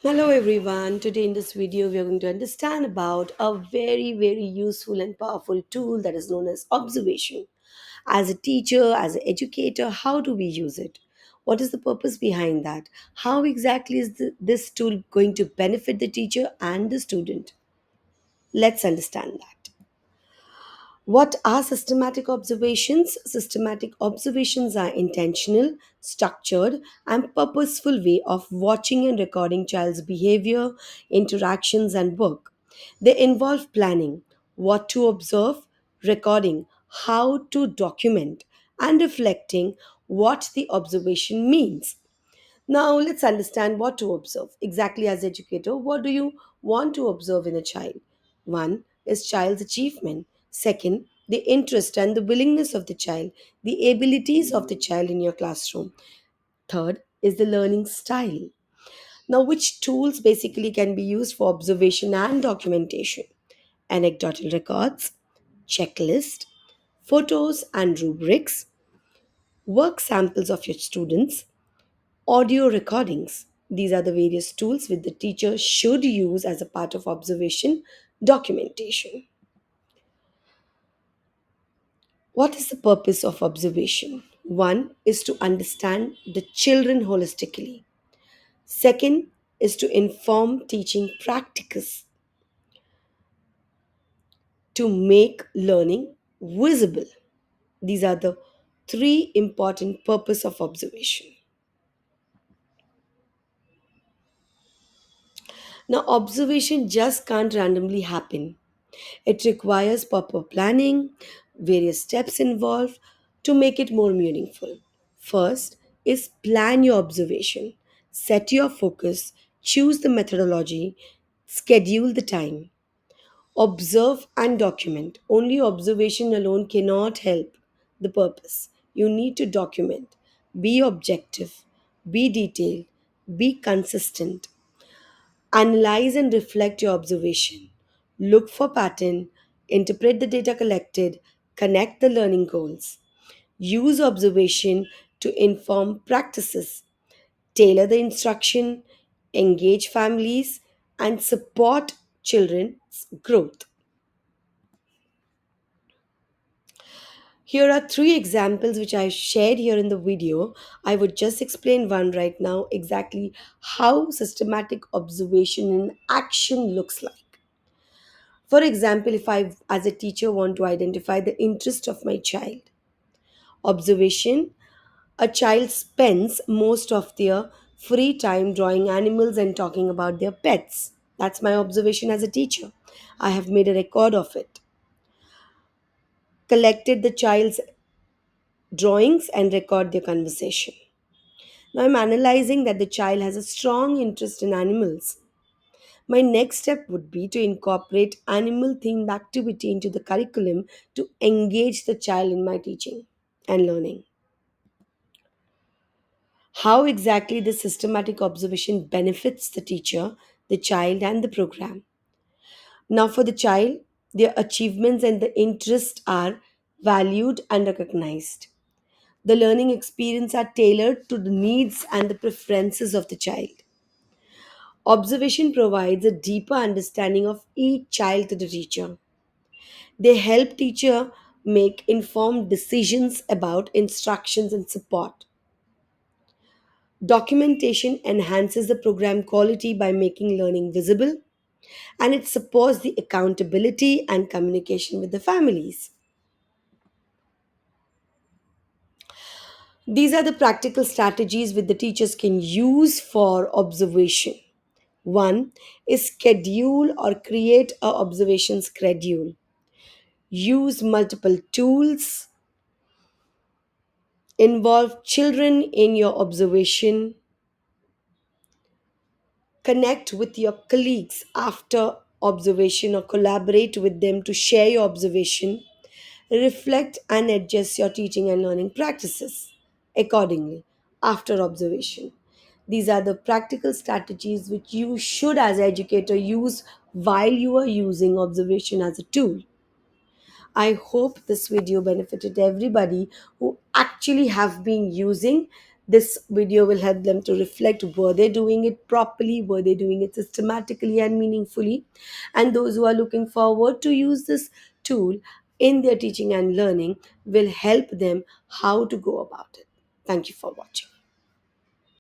Hello everyone. Today in this video we are going to understand about a very useful and powerful tool that is known as observation. As a teacher, as an educator, how do we use it? What is the purpose behind that? How exactly is this tool going to benefit the teacher and the student? Let's understand that. What are systematic observations? Systematic observations are intentional, structured, and purposeful way of watching and recording child's behavior, interactions, and work. They involve planning, what to observe, recording, how to document, and reflecting what the observation means. Now let's understand what to observe. Exactly as educator, what do you want to observe in a child? One is child's achievement. Second, the interest and the willingness of the child, the abilities of the child in your classroom. Third is the learning style. Now, which tools basically can be used for observation and documentation? Anecdotal records, checklist, photos and rubrics, work samples of your students, audio recordings. These are the various tools which the teacher should use as a part of observation documentation. What is the purpose of observation? One is to understand the children holistically. Second is to inform teaching practices to make learning visible. These are the three important purpose of observation. Now observation just can't randomly happen. It requires proper planning, various steps involved to make it more meaningful. First is plan your observation, set your focus, choose the methodology, schedule the time. Observe and document. Only observation alone cannot help the purpose. You need to document. Be objective, be detailed, be consistent. Analyze and reflect your observation. Look for pattern, interpret the data collected, connect the learning goals. Use observation to inform practices, tailor the instruction, engage families, and support children's growth. Here are three examples which I shared here in the video. I would just explain one right now exactly how systematic observation in action looks like. For example, if I, as a teacher, want to identify the interest of my child, observation, a child spends most of their free time drawing animals and talking about their pets. That's my observation as a teacher. I have made a record of it, collected the child's drawings, and record their conversation. Now I'm analyzing that the child has a strong interest in animals. My next step would be to incorporate animal themed activity into the curriculum to engage the child in my teaching and learning. How exactly the systematic observation benefits the teacher, the child, and the program. Now, for the child, their achievements and the interests are valued and recognized. The learning experience are tailored to the needs and the preferences of the child. Observation provides a deeper understanding of each child to the teacher. They help teacher make informed decisions about instructions and support. Documentation enhances the program quality by making learning visible, and it supports the accountability and communication with the families. These are the practical strategies which the teachers can use for observation. One is schedule or create a observation schedule. Use multiple tools, involve children in your observation, connect with your colleagues after observation or collaborate with them to share your observation, reflect and adjust your teaching and learning practices accordingly after observation. These are the practical strategies which you should as an educator use while you are using observation as a tool. I hope this video benefited everybody who actually have been using This video will help them to reflect, were they doing it properly, were they doing it systematically and meaningfully. And those who are looking forward to use this tool in their teaching and learning will help them how to go about it. Thank you for watching.